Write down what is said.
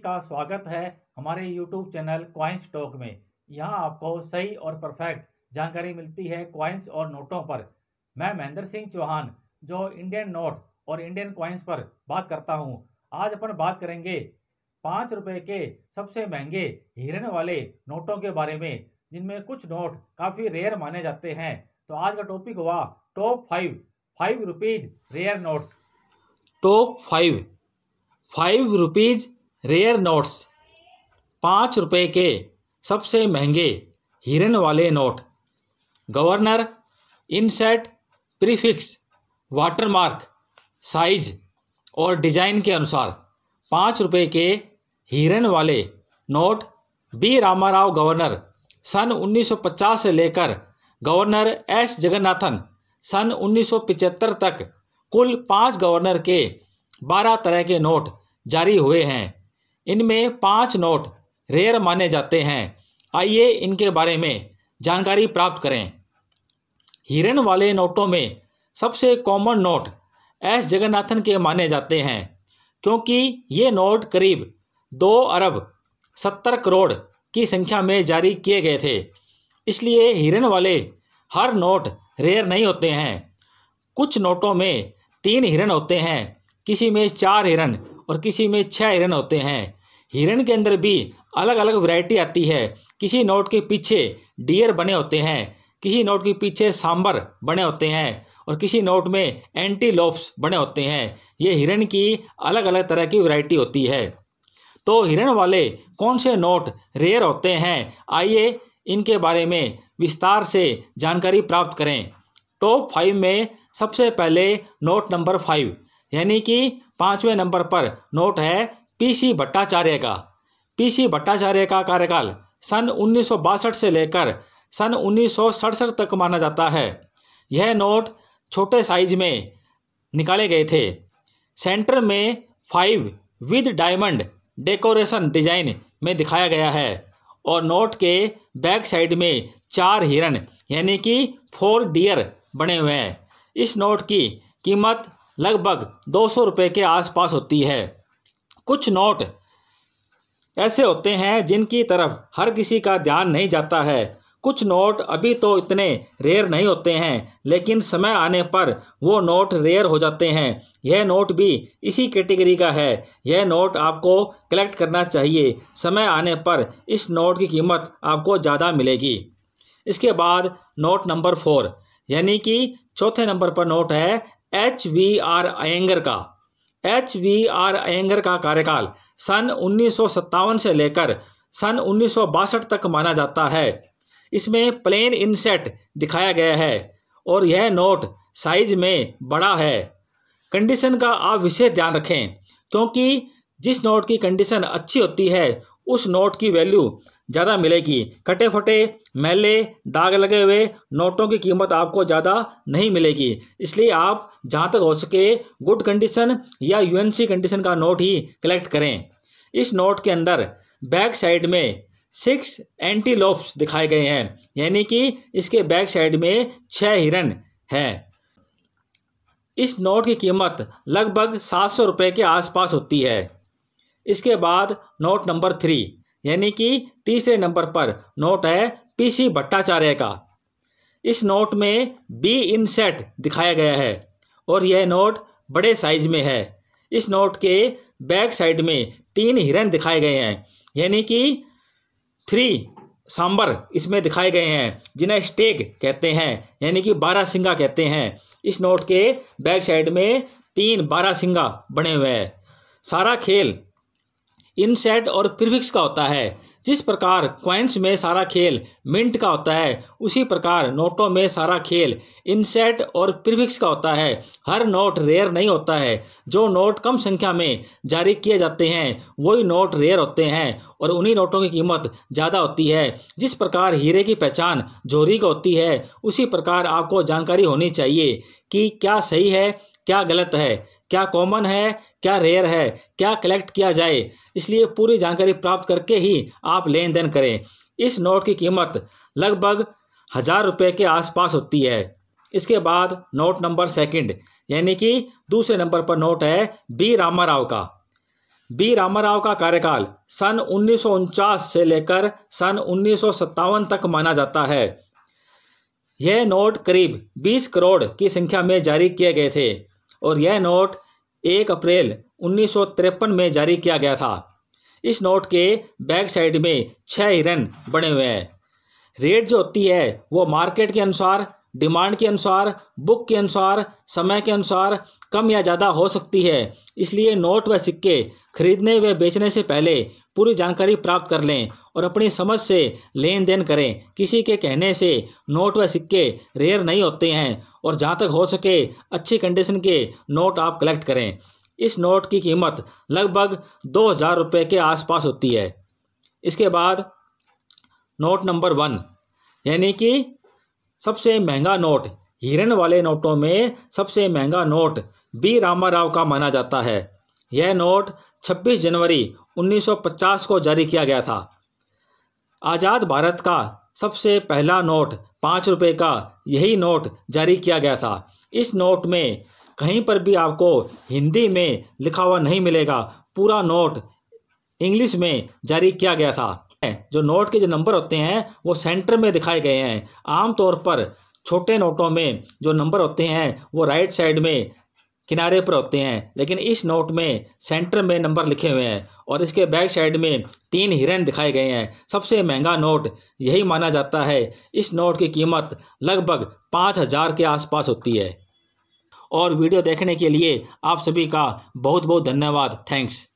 का स्वागत है हमारे YouTube चैनल कॉइन्स टॉक में। यहाँ आपको सही और परफेक्ट जानकारी मिलती है कॉइन्स और नोटों पर। मैं महेंद्र सिंह चौहान जो इंडियन नोट और इंडियन कॉइन्स पर बात करता हूँ। आज अपन बात करेंगे 5 रुपए के सबसे महंगे हिरन वाले नोटों के बारे में, जिनमें कुछ नोट काफ़ी रेयर माने जाते हैं। तो आज का टॉपिक हुआ top 5 rupees rare notes. Top 5 rupees rare notes. 5 रुपए के सबसे महंगे हिरन वाले note. Governor, inset, prefix, watermark, size और डिजाइन के अनुसार 5 रुपए के हिरन वाले नोट बी रामाराव गवर्नर सन 1950 से लेकर गवर्नर एस जगन्नाथन सन 1975 तक कुल 5 गवर्नर के 12 तरह के नोट जारी हुए हैं। इनमें 5 नोट रेयर माने जाते हैं। आइए इनके बारे में जानकारी प्राप्त करें। हिरन वाले नोटों में सबसे कॉमन नोट एस जगन्नाथन के माने जाते हैं, क्योंकि ये नोट करीब 2 अरब 70 करोड़ की संख्या में जारी किए गए थे। इसलिए हिरन वाले हर नोट रेयर नहीं होते हैं। कुछ नोटों में 3 हिरन होते हैं, किसी में 4 हिरन और किसी में 6 हिरन होते हैं। हिरन के अंदर भी अलग अलग वैरायटी आती है। किसी नोट के पीछे डियर बने होते हैं, किसी नोट के पीछे सांबर बने होते हैं और किसी नोट में एंटीलोप्स बने होते हैं। ये हिरन की अलग अलग तरह की वैरायटी होती है। तो हिरन वाले कौन से नोट रेयर होते हैं, आइए इनके बारे में विस्तार से जानकारी प्राप्त करें। टॉप 5 में सबसे पहले नोट नंबर 5 यानी कि 5वें नंबर पर नोट है पीसी भट्टाचार्य का। पीसी भट्टाचार्य का कार्यकाल सन 1962 से लेकर सन 1967 तक माना जाता है। यह नोट छोटे साइज में निकाले गए थे। सेंटर में 5 विद डायमंड डेकोरेशन डिजाइन में दिखाया गया है और नोट के बैक साइड में 4 हिरन यानी कि 4 डियर बने हुए हैं। इस नोट की कीमत लगभग 200 रुपये के आसपास होती है। कुछ नोट ऐसे होते हैं जिनकी तरफ हर किसी का ध्यान नहीं जाता है। कुछ नोट अभी तो इतने रेयर नहीं होते हैं, लेकिन समय आने पर वो नोट रेयर हो जाते हैं। यह नोट भी इसी कैटेगरी का है। यह नोट आपको कलेक्ट करना चाहिए। समय आने पर इस नोट की कीमत आपको ज़्यादा मिलेगी। इसके बाद नोट नंबर 4 यानी कि चौथे नंबर पर नोट है HVR अयंगर का। HVR अयंगर का कार्यकाल सन 1957 से लेकर सन 1962 तक माना जाता है। इसमें प्लेन इनसेट दिखाया गया है और यह नोट साइज में बड़ा है। कंडीशन का आप विशेष ध्यान रखें, क्योंकि जिस नोट की कंडीशन अच्छी होती है उस नोट की वैल्यू ज़्यादा मिलेगी। कटे फटे, मैले, दाग लगे हुए नोटों की कीमत आपको ज़्यादा नहीं मिलेगी। इसलिए आप जहाँ तक हो सके गुड कंडीशन या UNC कंडीशन का नोट ही कलेक्ट करें। इस नोट के अंदर बैक साइड में 6 एंटीलोप्स दिखाए गए हैं, यानी कि इसके बैक साइड में 6 हिरन हैं। इस नोट की कीमत लगभग 700 रुपये के आसपास होती है। इसके बाद नोट नंबर 3 यानी कि तीसरे नंबर पर नोट है पीसी भट्टाचार्य का। इस नोट में बी इनसेट दिखाया गया है और यह नोट बड़े साइज में है। इस नोट के बैक साइड में 3 हिरन दिखाए गए हैं, यानी कि 3 सांबर इसमें दिखाए गए हैं, जिन्हें स्टेग कहते हैं, यानी कि 12 सिंगा कहते हैं। इस नोट के बैक साइड में 3 12 सिंगा बने हुए हैं। सारा खेल इनसेट और प्रीफिक्स का होता है। जिस प्रकार कॉइन्स में सारा खेल मिंट का होता है, उसी प्रकार नोटों में सारा खेल इनसेट और प्रीफिक्स का होता है। हर नोट रेयर नहीं होता है। जो नोट कम संख्या में जारी किए जाते हैं वही नोट रेयर होते हैं और उन्हीं नोटों की कीमत ज़्यादा होती है। जिस प्रकार हीरे की पहचान जौहरी का होती है, उसी प्रकार आपको जानकारी होनी चाहिए कि क्या सही है, क्या गलत है, क्या कॉमन है, क्या रेयर है, क्या कलेक्ट किया जाए। इसलिए पूरी जानकारी प्राप्त करके ही आप लेन देन करें। इस नोट की कीमत लगभग 1000 रुपये के आसपास होती है। इसके बाद नोट नंबर 2 यानी कि दूसरे नंबर पर नोट है बी रामाराव का। बी रामाराव का कार्यकाल सन 1949 से लेकर सन 1957 तक माना जाता है। यह नोट करीब 20 करोड़ की संख्या में जारी किए गए थे और यह नोट 1 अप्रैल 1953 में जारी किया गया था। इस नोट के बैक साइड में 6 हिरन बने हुए हैं। रेट जो होती है वो मार्केट के अनुसार, डिमांड के अनुसार, बुक के अनुसार, समय के अनुसार कम या ज़्यादा हो सकती है। इसलिए नोट व सिक्के खरीदने व बेचने से पहले पूरी जानकारी प्राप्त कर लें और अपनी समझ से लेन देन करें। किसी के कहने से नोट व सिक्के रेयर नहीं होते हैं और जहाँ तक हो सके अच्छी कंडीशन के नोट आप कलेक्ट करें। इस नोट की कीमत लगभग 2000 रुपये के आसपास होती है। इसके बाद नोट नंबर 1 यानी कि सबसे महंगा नोट, हिरन वाले नोटों में सबसे महंगा नोट बी रामाराव का माना जाता है। यह नोट 26 जनवरी 1950 को जारी किया गया था। आज़ाद भारत का सबसे पहला नोट 5 रुपये का यही नोट जारी किया गया था। इस नोट में कहीं पर भी आपको हिंदी में लिखा हुआ नहीं मिलेगा, पूरा नोट इंग्लिश में जारी किया गया था। जो नोट के जो नंबर होते हैं वो सेंटर में दिखाए गए हैं। आमतौर पर छोटे नोटों में जो नंबर होते हैं वो राइट साइड में किनारे पर होते हैं, लेकिन इस नोट में सेंटर में नंबर लिखे हुए हैं और इसके बैक साइड में 3 हिरन दिखाए गए हैं। सबसे महंगा नोट यही माना जाता है। इस नोट की कीमत लगभग 5000 के आसपास होती है। और वीडियो देखने के लिए आप सभी का बहुत बहुत धन्यवाद। थैंक्स।